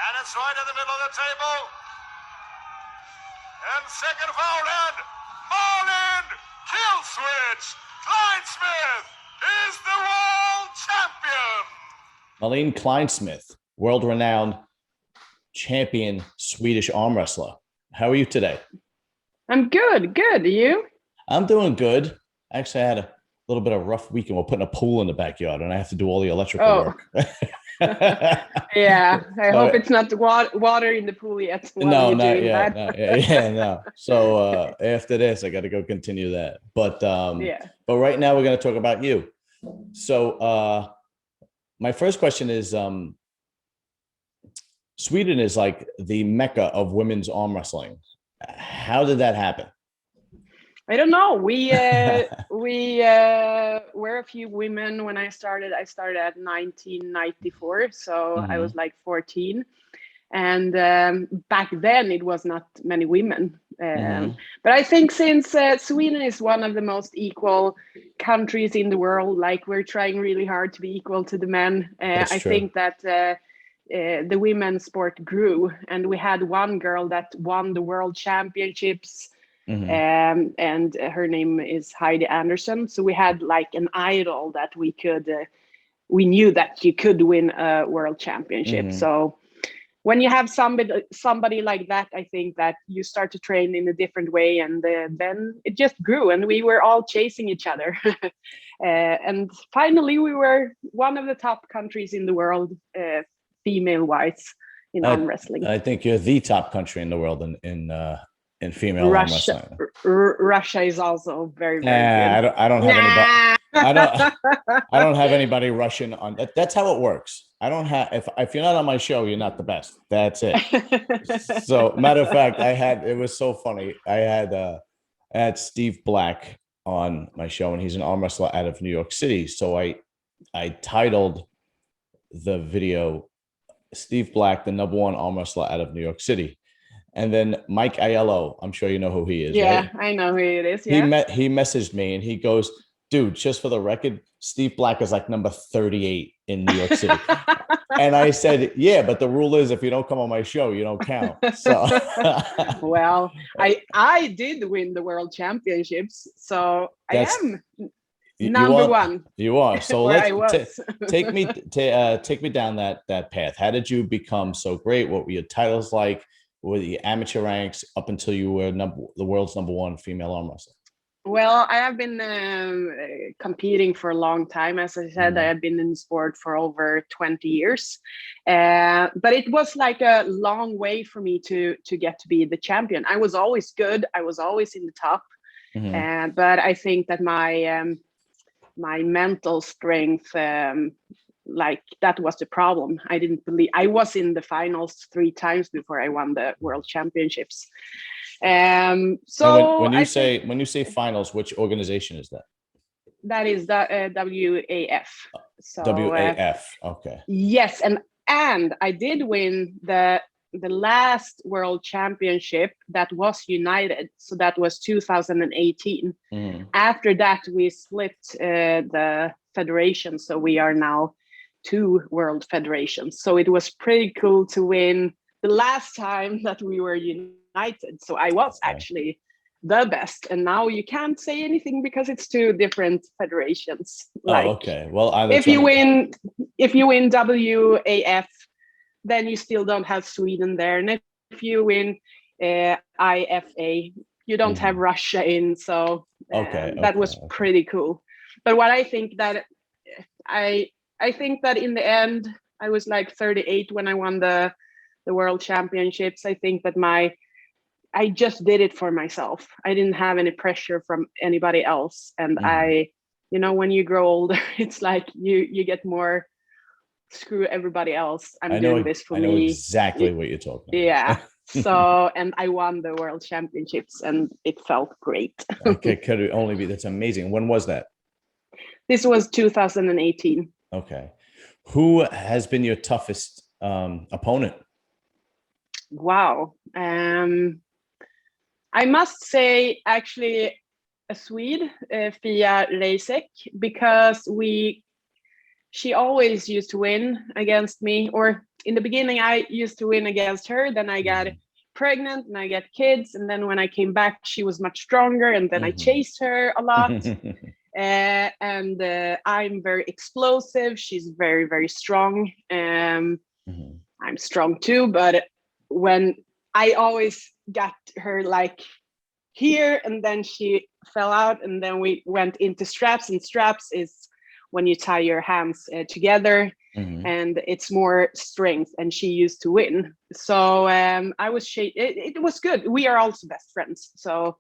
And it's right in the middle of the table. And second foul, and Mailin Kleinsmith is the world champion. Mailin Kleinsmith, world-renowned champion Swedish arm wrestler. How are you today? I'm good. Good. You? I'm doing good. Actually, I had a little bit of a rough weekend. We're putting a pool in the backyard, and I have to do all the electrical work. Yeah. I hope it's not water in the pool yet. No, not yet. No. So after this, I got to go continue that. But But right now, we're going to talk about you. So my first question is, Sweden is like the mecca of women's arm wrestling. How did that happen? I don't know. We were a few women when I started. I started at 1994, so I was like 14. And back then it was not many women. But I think since Sweden is one of the most equal countries in the world, like we're trying really hard to be equal to the men. I think that the women's sport grew, and we had one girl that won the world championships. And her name is Heidi Anderson. So we had like an idol that we knew that you could win a world championship. So when you have somebody like that, I think that you start to train in a different way, and then it just grew, and we were all chasing each other. And finally, we were one of the top countries in the world, female-wise, in arm wrestling. I think you're the top country in the world in female arm wrestling. Russia is also very good. I don't have anybody. I don't have anybody Russian on that. That's how it works. I don't have if you're not on my show, you're not the best. That's it. So matter of fact, it was so funny. I had Steve Black on my show, and he's an arm wrestler out of New York City. So I titled the video Steve Black, the #1 arm wrestler out of New York City. And then Mike Aiello, I'm sure you know who he is. Yeah, right? I know who it is. Yeah. He messaged me and he goes, dude, just for the record, Steve Black is like number 38 in New York City. And I said, yeah, but the rule is if you don't come on my show, you don't count. So well, I did win the world championships, so I am number one. You are. So let's take me down that path. How did you become so great? What were your titles like? Were the amateur ranks up until you were the world's #1 female arm wrestler? Well, I have been competing for a long time. As I said, I have been in sport for over 20 years. But it was like a long way for me to get to be the champion. I was always good. I was always in the top. But I think that my mental strength, like that was the problem. I didn't believe I was in the finals 3 times before I won the world championships. So when you say finals, which organization is that? That is the WAF. So, WAF. Okay. Yes, and I did win the last world championship that was united. So that was 2018. After that, we split the federation. So we are now 2 world federations. So it was pretty cool to win the last time that we were united. So I was actually the best, and now you can't say anything because it's 2 different federations. Like, okay. Well, if you win WAF, then you still don't have Sweden there, and if you win IFA, you don't have Russia in. So that was pretty cool. But what I think that I think that in the end, I was like 38 when I won the world championships. I think that I just did it for myself. I didn't have any pressure from anybody else. And when you grow older, it's like you get more screw everybody else. I'm doing this for me. I know exactly what you're talking about. Yeah. So, and I won the world championships, and it felt great. Okay, could it only be? That's amazing. When was that? This was 2018. Okay. Who has been your toughest opponent? Wow. I must say, actually, a Swede, Fia Reisek, because she always used to win against me, or in the beginning, I used to win against her. Then I got pregnant and I got kids. And then when I came back, she was much stronger. And then I chased her a lot. And I'm very explosive. She's very, very strong. I'm strong too. But when I always got her like here, and then she fell out, and then we went into straps, and straps is when you tie your hands together, and it's more strength, and she used to win. So I was it was good. We are also best friends. So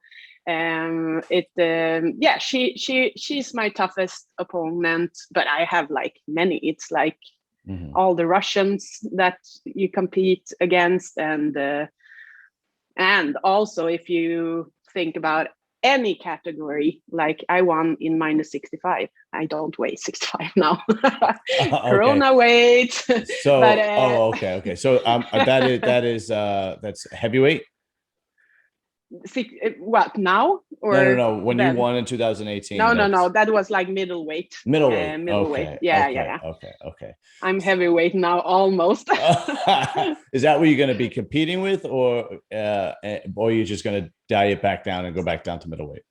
she's my toughest opponent, but I have like many. It's like all the Russians that you compete against, and also if you think about any category, like I won in minus 65. I don't weigh 65 now. Corona weight. So but, okay. So that's heavyweight. What now? Or no. When then? You won in 2018. No. That was like middleweight. Middleweight. Middleweight. Yeah. Okay. I'm heavyweight now, almost. Is that what you're going to be competing with, or you're just going to dial it back down and go back down to middleweight?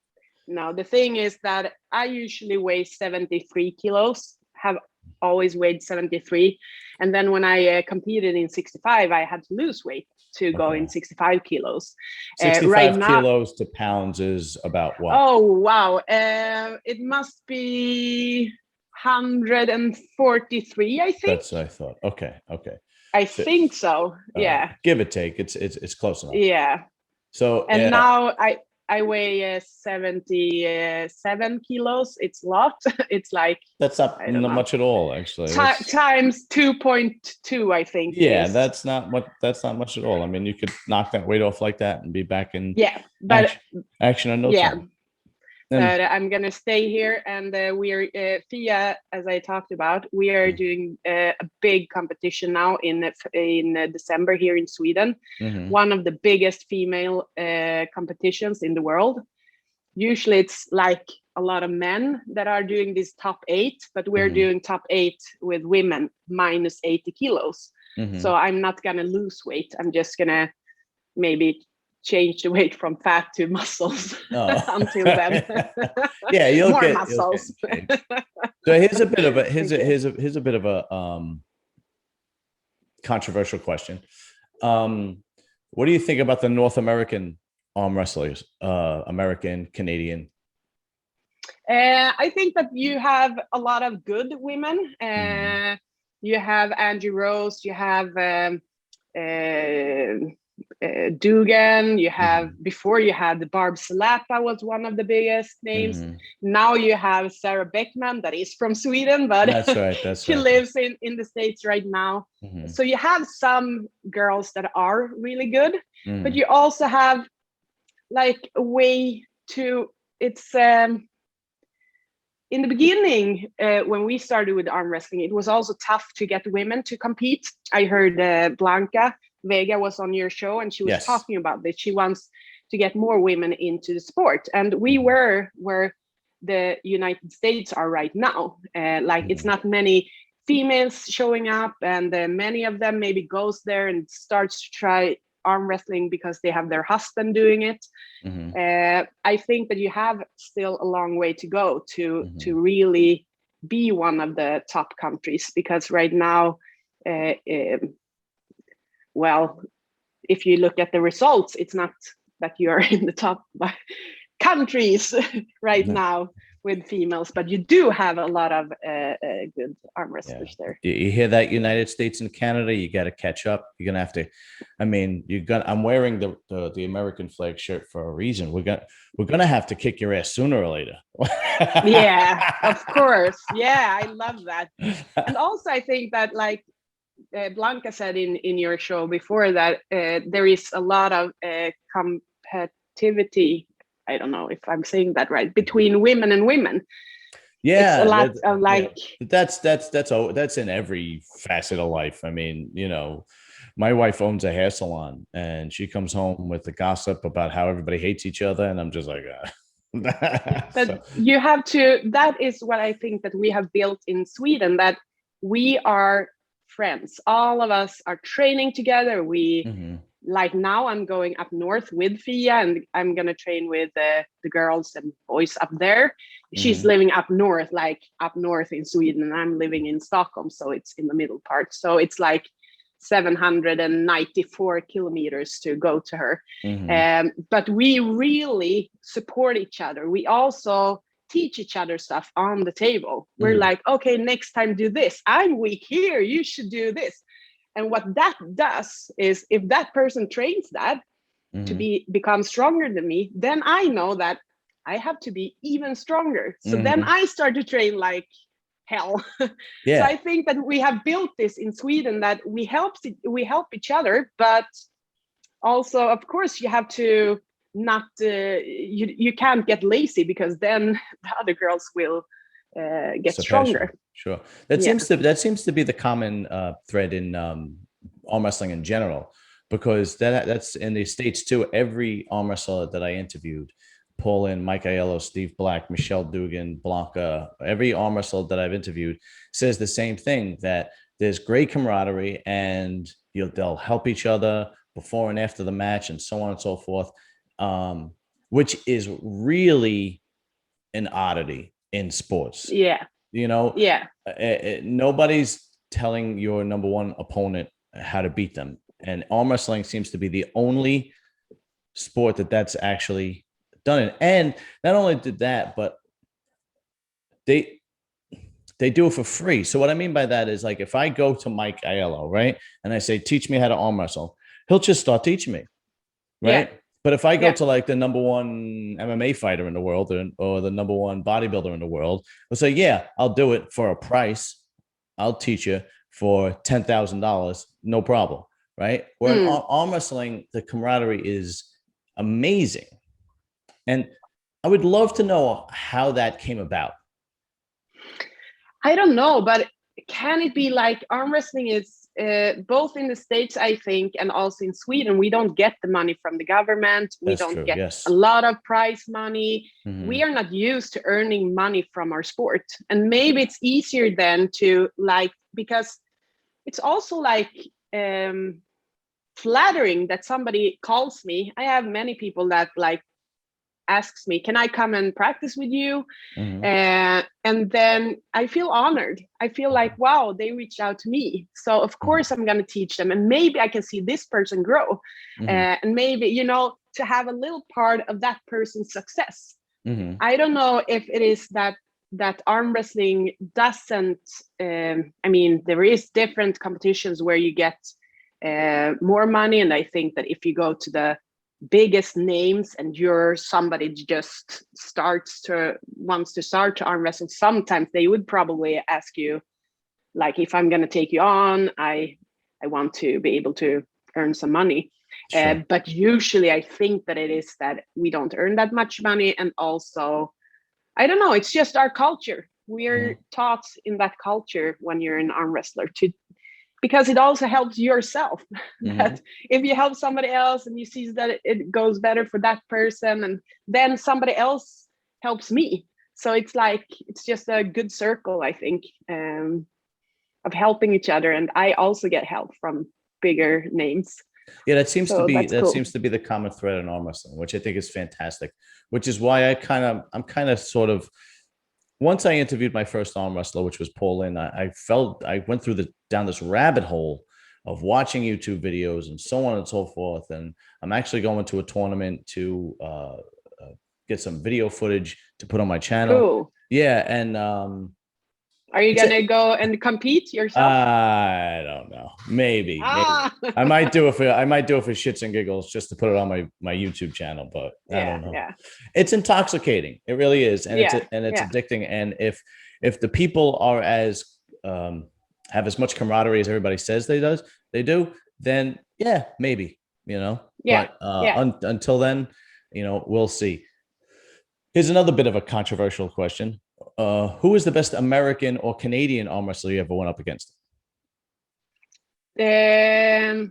No, the thing is that I usually weigh 73 kilos. Have always weighed 73, and then when I competed in 65, I had to lose weight to go in 65 kilos. 65 right now, kilos to pounds is about what? Oh, wow. It must be 143, I think. That's what I thought. Okay. I think so. Yeah. Give or take. It's close enough. Yeah. So and now I weigh 77 kilos. It's a lot. It's like that's not much at all, actually. Times 2.2, I think. Yeah, that's not much at all. I mean, you could knock that weight off like that and be back in action in no time. But I'm gonna stay here, and we're FIA, as I talked about. We are doing a big competition now in December here in Sweden. One of the biggest female competitions in the world. Usually, it's like a lot of men that are doing this top 8, but we're doing top 8 with women minus 80 kilos. So I'm not gonna lose weight. I'm just gonna maybe change the weight from fat to muscles until then. Yeah, you'll more get muscles. So here's a bit of a controversial question. What do you think about the North American arm wrestlers? American, Canadian? I think that you have a lot of good women. You have Angie Rose. You have Dugan. You have before you had the Barb Salapa was one of the biggest names. Now you have Sarah Beckman, that is from Sweden, but she lives in the States right now. So you have some girls that are really good, but you also have like a way to it's in the beginning, when we started with arm wrestling, it was also tough to get women to compete. I heard Blanca Vega was on your show, and she was talking about this. She wants to get more women into the sport, and we were where the United States are right now. It's not many females showing up, and many of them maybe goes there and starts to try arm wrestling because they have their husband doing it. I think that you have still a long way to go to really be one of the top countries, because right now, well, if you look at the results, it's not that you are in the top countries right now with females, but you do have a lot of good arm wrestlers there. You hear that, United States and Canada? You got to catch up. You're gonna have to. I mean, I'm wearing the American flag shirt for a reason. We're gonna have to kick your ass sooner or later. Yeah, of course. Yeah, I love that. And also, I think that like Blanca said in your show before, that there is a lot of competitivity. I don't know if I'm saying that right, between women and women. Yeah, it's a lot of like that's in every facet of life. I mean, my wife owns a hair salon, and she comes home with the gossip about how everybody hates each other, and I'm just like, but you have to. That is what I think that we have built in Sweden, that we are friends. All of us are training together. We Mhm. like now I'm going up north with Fia, and I'm gonna train with the girls and boys up there. She's Mhm. living up north, like up north in Sweden, and I'm living in Stockholm, so it's in the middle part. So it's like 794 kilometers to go to her. Mhm. But we really support each other. We also teach each other stuff on the table. We're Mhm. like, okay, next time do this. I'm weak here. You should do this. And what that does is if that person trains that to Mhm. become stronger than me, then I know that I have to be even stronger. So then Mhm. I start to train like hell. So Yeah. I think that we have built this in Sweden, that we help each other, but also of course you have to not you can't get lazy, because then the other girls will get Suppress you. stronger. Sure. Yeah. That seems to be the common thread in arm wrestling in general, because that's in the States too. Every arm wrestler that I interviewed, Paulin, Mike Aiello, Steve Black, Michelle Dugan, Blanca, every arm wrestler that I've interviewed says the same thing, that there's great camaraderie and they'll help each other before and after the match and so on and so forth, which is really an oddity in sports. Yeah. You know, Yeah. nobody's telling your number one opponent how to beat them. And arm wrestling seems to be the only sport that's actually done it. And not only did that, but they they do it for free. So what I mean by that is, like, if I go to Mike Aiello, right, and I say, teach me how to arm wrestle, he'll just start teaching me, Yeah. right? But if I go Yeah. to like the number one MMA fighter in the world, or the number one bodybuilder in the world, I'll say, yeah, I'll do it for a price. I'll teach you for $10,000, no problem, right? Where in Mm. arm wrestling, the camaraderie is amazing. And I would love to know how that came about. I don't know, but can it be like arm wrestling is both in the States, I think, and also in Sweden, we don't get the money from the government. We That's don't true. get a Yes. lot of prize money. We Mm-hmm. are not used to earning money from our sport. And maybe it's easier then to like, because it's also like flattering that somebody calls me. I have many people that like asks me, can I come and practice with you? Mm-hmm. And then I feel honored. I feel like, wow, they reached out to me. So of course I'm going to teach them, and maybe I can see this person grow. Mm-hmm. And maybe, to have a little part of that person's success. Mm-hmm. I don't know if it is that arm wrestling doesn't, I mean, there is different competitions where you get more money. And I think that if you go to the biggest names and you're somebody just wants to start to arm wrestle, sometimes they would probably ask you, like, if I'm going to take you on, I want to be able to earn some money. Sure. But usually I think that it is that we don't earn that much money. And also, I don't know, it's just our culture. We're taught in that culture when you're an arm wrestler because it also helps yourself. Mm-hmm. That if you help somebody else and you see that it goes better for that person, and then somebody else helps me. So it's like, it's just a good circle, I think, of helping each other. And I also get help from bigger names. Yeah, that seems to So be that's cool. the common thread in arm wrestling, which I think is fantastic. Which is why I'm kind of sort of, once I interviewed my first arm wrestler, which was Paulin, I went through down this rabbit hole of watching YouTube videos and so on and so forth. And I'm actually going to a tournament to get some video footage to put on my channel. Cool. Yeah, and are you gonna go and compete yourself? I don't know. Maybe. Ah. I might do it for shits and giggles, just to put it on my YouTube channel, but I don't know. Yeah. It's intoxicating. It really is. And Yeah. it's addicting. And if the people are as have as much camaraderie as everybody says they do, then yeah, maybe, Yeah. But Yeah. until then, we'll see. Here's another bit of a controversial question. Who is the best American or Canadian arm wrestler you ever went up against? I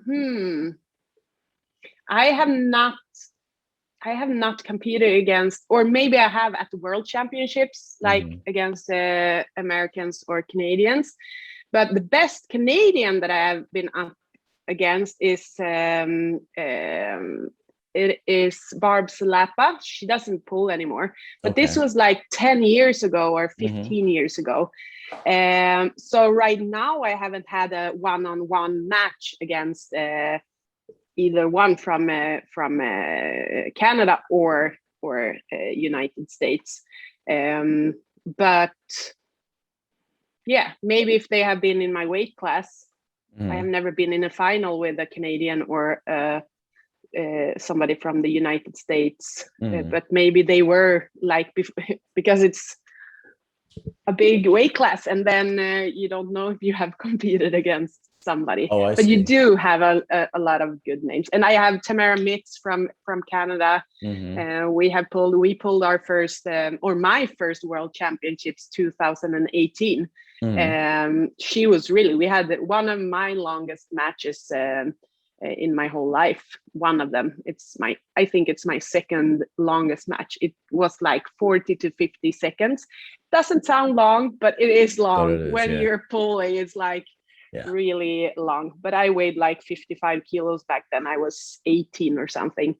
have not competed against, or maybe I have at the World Championships, like against Americans or Canadians. But the best Canadian that I have been up against is it is Barb Salapa. She doesn't pull anymore, but this was like 10 years ago or 15 years ago. So right now I haven't had a one-on-one match against either one from Canada or United States. But yeah, maybe if they have been in my weight class. I have never been in a final with a Canadian or somebody from the United States, but maybe they were like because it's a big weight class, and then you don't know if you have competed against somebody. But you do have a lot of good names, and I have Tamara Mitz from Canada. We pulled our first or my first World Championships 2018. She was really, we had one of my longest matches in my whole life. One of them, I think it's my second longest match. It was like 40 to 50 seconds. Doesn't sound long, but it is long. When you're pulling, it's like really long. But I weighed like 55 kilos back then. I was 18 or something.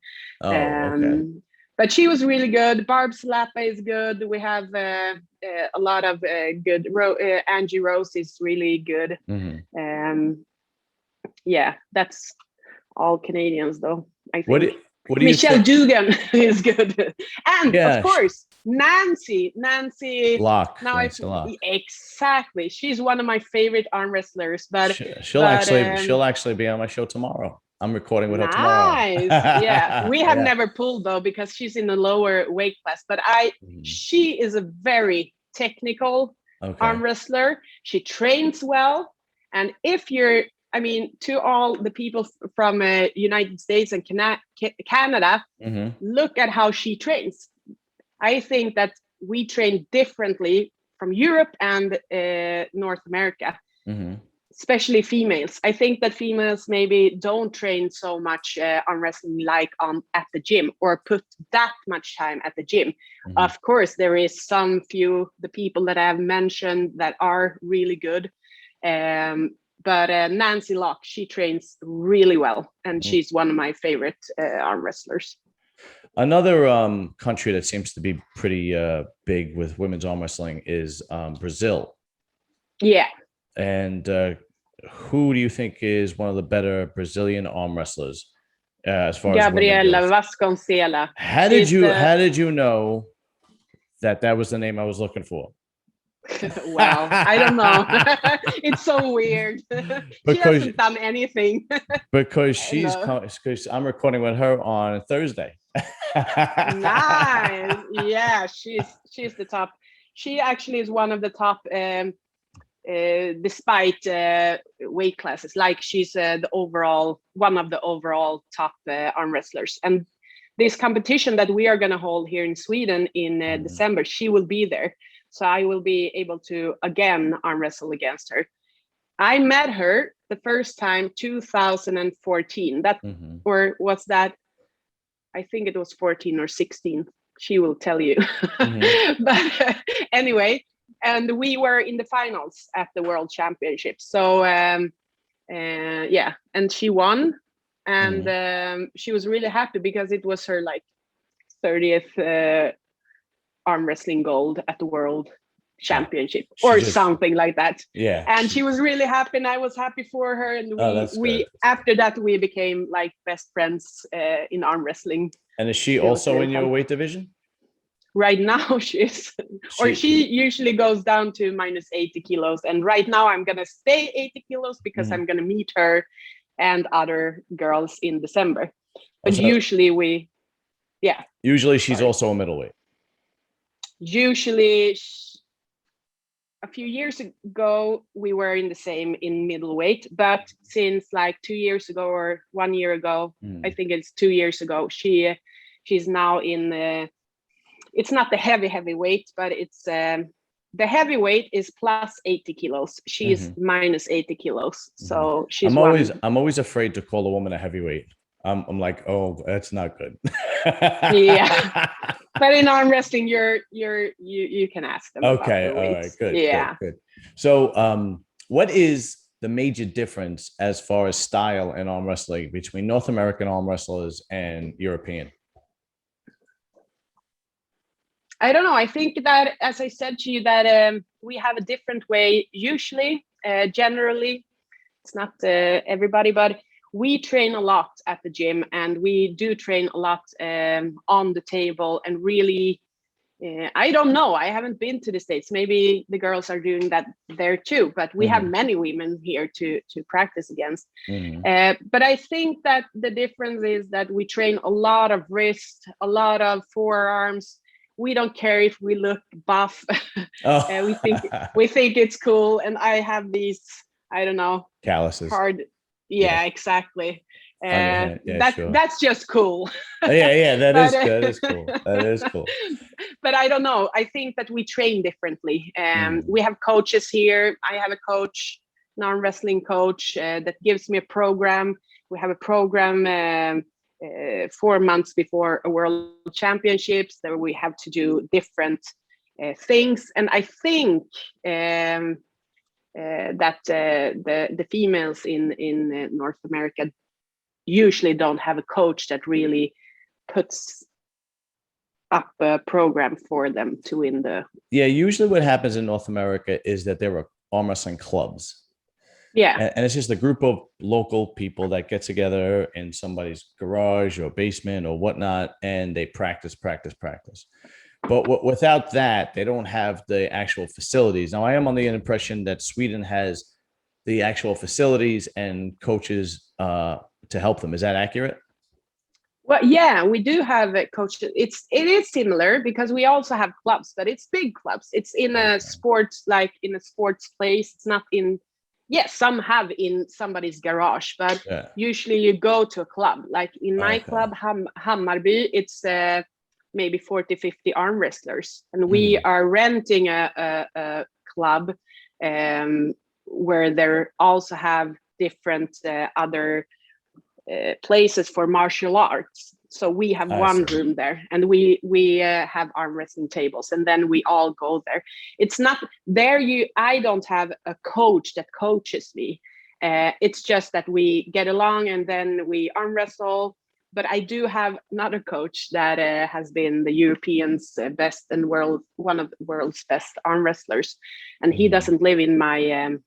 But she was really good. Barb Salapa is good. We have a lot of good. Angie Rose is really good. Yeah, that's all Canadians, though. I think. What do Michelle Dugan is good, and of course Nancy Locke. Now exactly. She's one of my favorite arm wrestlers. But she'll actually be on my show tomorrow. I'm recording with her tomorrow. Nice. Yeah, we have never pulled though because she's in the lower weight class. But she is a very technical arm wrestler. She trains well, and to all the people from United States and Canada, look at how she trains. I think that we train differently from Europe and North America, especially females. I think that females maybe don't train so much on wrestling at the gym or put that much time at the gym. Of course, there is the people that I have mentioned that are really good. But Nancy Locke, she trains really well, and she's one of my favorite arm wrestlers. Another country that seems to be pretty big with women's arm wrestling is Brazil. Yeah. And who do you think is one of the better Brazilian arm wrestlers as far Gabriela as Vasconcelos? How did you know that was the name I was looking for? Well, I don't know. It's so weird. She hasn't done anything. because I'm recording with her on Thursday. Nice. Yeah, she's the top. She actually is one of the top despite weight classes. Like she's one of the overall top arm wrestlers. And this competition that we are going to hold here in Sweden in December, she will be there. So I will be able to again arm wrestle against her. I met her the first time 2014. Or was that? I think it was 14 or 16. She will tell you. But anyway, and we were in the finals at the World Championships. So and she won, and she was really happy because it was her like 30th. Arm wrestling gold at the World Championship or something like that. Yeah. And she was really happy, and I was happy for her. And we after that we became like best friends in arm wrestling. And is she also in your weight division? Right now she usually goes down to minus 80 kilos. And right now I'm gonna stay 80 kilos because I'm gonna meet her and other girls in December. But usually she's also a middleweight. Usually, a few years ago, we were in middleweight, but since like 2 years ago or 1 year ago, I think it's 2 years ago, she's now in, it's not the heavyweight, but it's, the heavyweight is plus 80 kilos. She is minus 80 kilos. So she's I'm always afraid to call a woman a heavyweight. I'm like, oh, that's not good. Yeah. But in arm wrestling, you can ask them. Okay, all right, good. Yeah, good. So, what is the major difference as far as style in arm wrestling between North American arm wrestlers and European? I don't know. I think that, as I said to you, that we have a different way. Usually, generally, it's not everybody, but we train a lot at the gym, and we do train a lot on the table. And really, I don't know. I haven't been to the States. Maybe the girls are doing that there too. But we have many women here to practice against. But I think that the difference is that we train a lot of wrist, a lot of forearms. We don't care if we look buff. Oh. we think it's cool. And I have these, I don't know, calluses. Hard. Yeah, exactly. Sure. That's just cool. Yeah, that is cool. That is cool. But I don't know. I think that we train differently. We have coaches here. I have a coach, an arm wrestling coach, that gives me a program. We have a program 4 months before a world championships that we have to do different things. And I think that the females in North America usually don't have a coach that really puts up a program for them to win the. Yeah, usually what happens in North America is that there are arm wrestling clubs. Yeah. And it's just a group of local people that get together in somebody's garage or basement or whatnot, and they practice. But without that, they don't have the actual facilities. Now, I am on the impression that Sweden has the actual facilities and coaches to help them. Is that accurate? Well, yeah, we do have coaches. It is similar because we also have clubs, but it's big clubs. It's in a sports, like in a sports place. It's not in. Yes, some have in somebody's garage, but usually you go to a club. Like in my club, Hammarby, it's maybe 40, 50 arm wrestlers. And we are renting a club where they also have different other places for martial arts. So we have one room there, and we have arm wrestling tables, and then we all go there. It's not there. I don't have a coach that coaches me. It's just that we get along, and then we arm wrestle. But I do have another coach that has been the European's best and one of the world's best arm wrestlers, and he doesn't live in my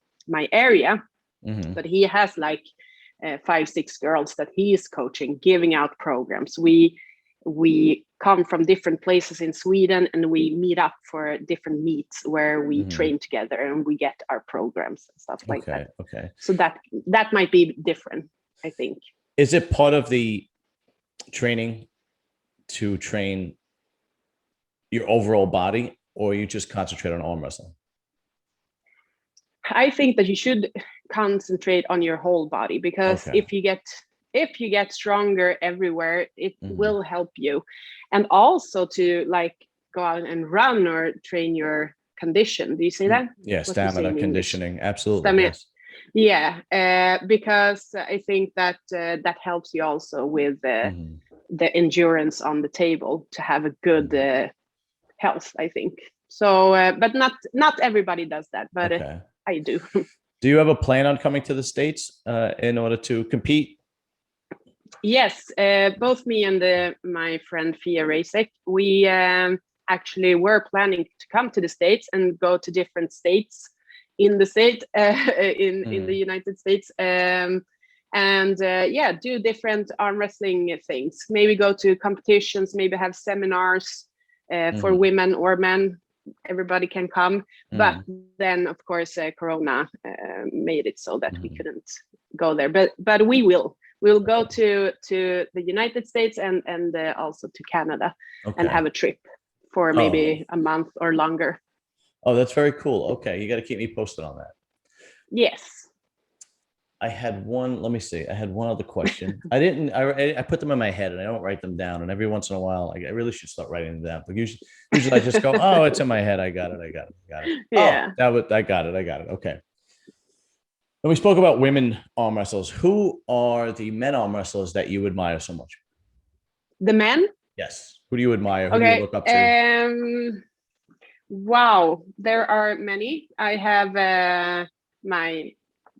area, but he has like 5-6 girls that he is coaching, giving out programs. We come from different places in Sweden, and we meet up for different meets where we train together, and we get our programs and stuff like that. Okay. So that might be different, I think. Is it part of the training to train your overall body, or you just concentrate on arm wrestling? I think that you should concentrate on your whole body, because if you get stronger everywhere, it will help you. And also to like go out and run or train your condition. Do you see that? Yeah, stamina, conditioning. Absolutely. Stamina. Yes. Yeah, because I think that that helps you also with the endurance on the table to have a good health, I think. So, but not everybody does that, but I do. Do you have a plan on coming to the States in order to compete? Yes, both me and my friend Fia Rasek, we actually were planning to come to the States and go to different states in the state, in the United States, and do different arm wrestling things. Maybe go to competitions, maybe have seminars for women or men. Everybody can come, but then of course Corona made it so that we couldn't go there. But we'll go to the United States and also to Canada and have a trip for maybe a month or longer. Oh, that's very cool. Okay, you got to keep me posted on that. Yes. I had one. Let me see. I had one other question. I put them in my head and I don't write them down. And every once in a while, I really should start writing them down. But usually I just go, oh, it's in my head. I got it. Yeah. I got it. Okay. And we spoke about women arm wrestlers. Who are the men arm wrestlers that you admire so much? The men? Yes. Who do you admire? Who do you look up to? Wow, there are many. I have my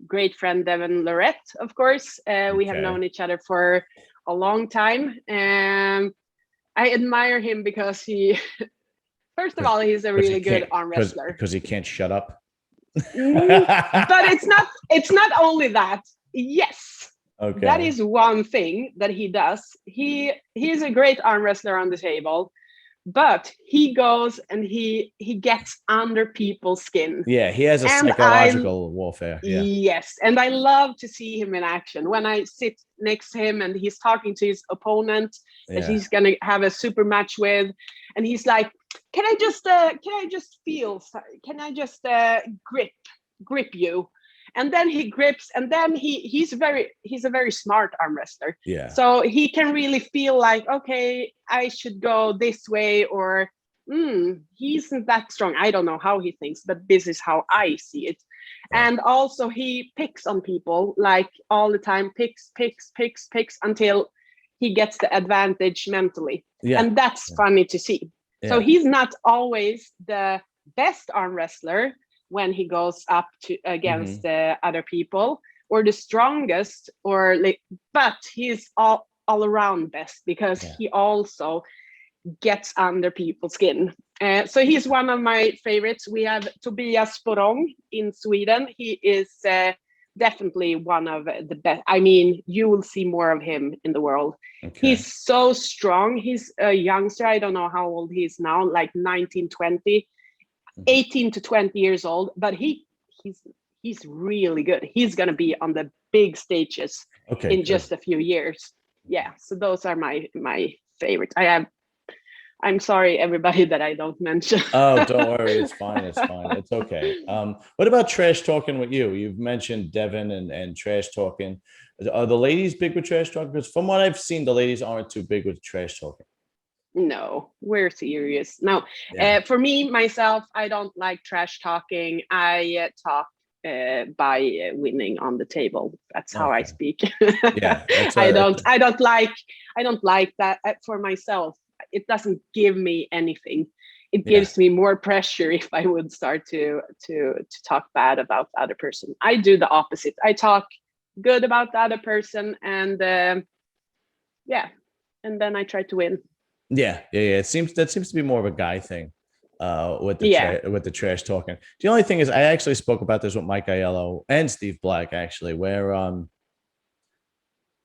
great friend Devin Lorette, of course. We have known each other for a long time. I admire him because first of all, he's a really good arm wrestler. Because he can't shut up. But it's not only that. Yes. Okay. That is one thing that he does. He's a great arm wrestler on the table, but he goes and he gets under people's skin. Yeah, he has a psychological warfare. Yeah. Yes, and I love to see him in action. When I sit next to him and he's talking to his opponent that he's gonna have a super match with, and he's like, "Can I just grip you?" And then he grips, and then he's a very smart arm wrestler. Yeah. So he can really feel like, okay, I should go this way, or he isn't that strong. I don't know how he thinks, but this is how I see it. Yeah. And also he picks on people like all the time, picks until he gets the advantage mentally. Yeah. And that's funny to see. Yeah. So he's not always the best arm wrestler when he goes up to against other people, or the strongest, or like, but he's all around best because he also gets under people's skin. So he's one of my favorites. We have Tobias Sporrong in Sweden. He is definitely one of the best. I mean, you will see more of him in the world. Okay. He's so strong. He's a youngster. I don't know how old he is now, like 19, 20. 18 to 20 years old, but he's really good. He's gonna be on the big stages in just a few years. Yeah, so those are my favorites. I'm sorry, everybody, that I don't mention. Oh, don't worry, it's fine. It's okay. What about trash talking with you? You've mentioned Devin and trash talking. Are the ladies big with trash talking? Because from what I've seen, the ladies aren't too big with trash talking. No, we're serious. No, for me, myself, I don't like trash talking. I talk by winning on the table. That's how I speak. Yeah, I don't like that for myself. It doesn't give me anything. It gives me more pressure if I would start to talk bad about the other person. I do the opposite. I talk good about the other person, and and then I try to win. Yeah. That seems to be more of a guy thing with the trash talking. The only thing is, I actually spoke about this with Mike Aiello and Steve Black, actually, where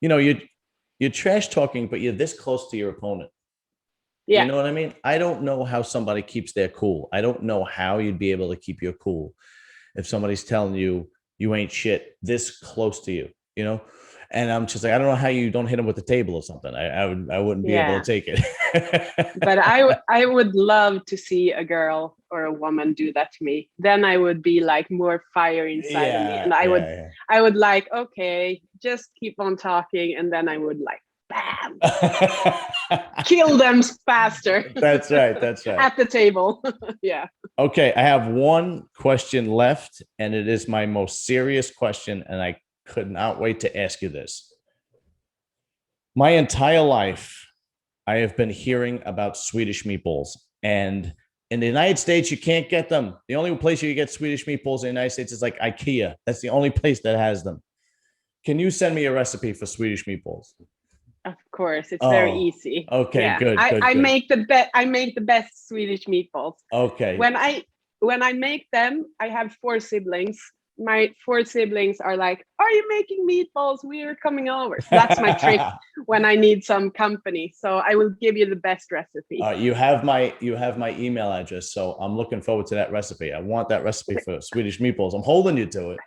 you're trash talking, but you're this close to your opponent. Yeah. You know what I mean? I don't know how somebody keeps their cool. I don't know how you'd be able to keep your cool if somebody's telling you ain't shit this close to you, you know? And I'm just like, I don't know how you don't hit him with the table or something. I wouldn't be able to take it. But I would love to see a girl or a woman do that to me. Then I would be like more fire inside of me. And I would like, okay, just keep on talking. And then I would like, bam, kill them faster. That's right. At the table. Yeah. Okay. I have one question left, and it is my most serious question. And I could not wait to ask you this. My entire life, I have been hearing about Swedish meatballs, and in the United States, you can't get them. The only place you can get Swedish meatballs in the United States is like IKEA. That's the only place that has them. Can you send me a recipe for Swedish meatballs? Of course, it's very easy. Okay, good. I make the best Swedish meatballs. Okay. When I make them, I have 4 siblings. My 4 siblings are like, "Are you making meatballs? We are coming over." So that's my trick when I need some company. So I will give you the best recipe. You have my email address, so I'm looking forward to that recipe. I want that recipe for Swedish meatballs. I'm holding you to it.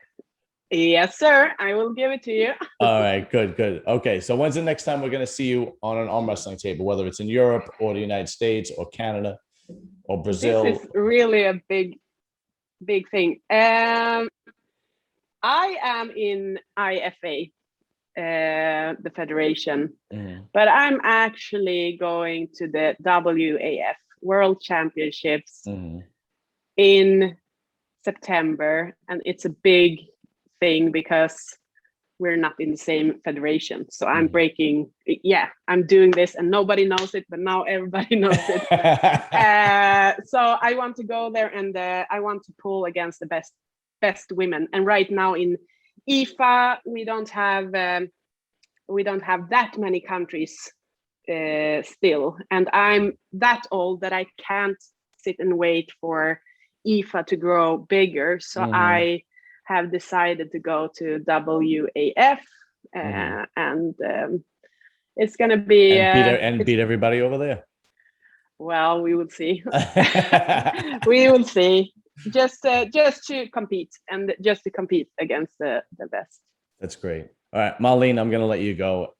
Yes, sir. I will give it to you. All right, good. Okay, so when's the next time we're going to see you on an arm wrestling table, whether it's in Europe or the United States or Canada or Brazil? This is really a big thing. I am in IFA, the federation, but I'm actually going to the WAF World Championships in September, and it's a big thing because we're not in the same federation. So I'm I'm doing this and nobody knows it, but now everybody knows it. So I want to go there, and I want to pull against the best women. And right now in IFA, we don't have that many countries still. And I'm that old that I can't sit and wait for IFA to grow bigger. So I have decided to go to WAF, and it's going to be beat everybody over there. Well, we will see. We will see. Just to compete, and just to compete against the best. That's great. All right, Mailin, I'm going to let you go.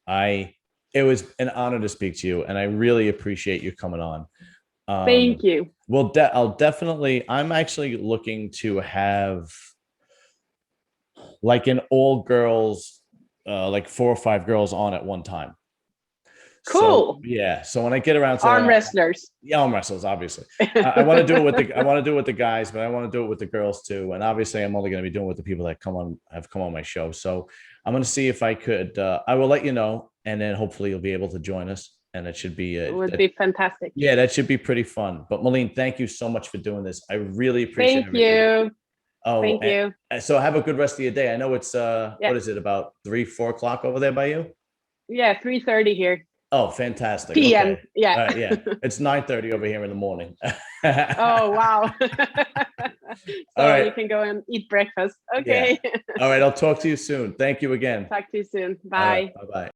It was an honor to speak to you, and I really appreciate you coming on. Thank you. Well, I'm actually looking to have like an all girls, like 4 or 5 girls on at one time. Cool. So, yeah. So when I get around to arm wrestlers. Yeah, arm wrestlers, obviously. I want to do it with the guys, but I want to do it with the girls too. And obviously I'm only going to be doing it with the people that have come on my show. So I'm going to see if I could, I will let you know, and then hopefully you'll be able to join us. And it should be, it would be fantastic. Yeah, that should be pretty fun. But Mailin, thank you so much for doing this. I really appreciate it. Thank you. Oh, thank you. So have a good rest of your day. I know it's, what is it, about 3-4 o'clock over there by you? Yeah, 3:30 here. Oh, fantastic. PM. Okay. Yeah. Yeah. It's 9:30 over here in the morning. Oh, wow. So right. You can go and eat breakfast. Okay. Yeah. All right. I'll talk to you soon. Thank you again. Talk to you soon. Bye. Bye-bye.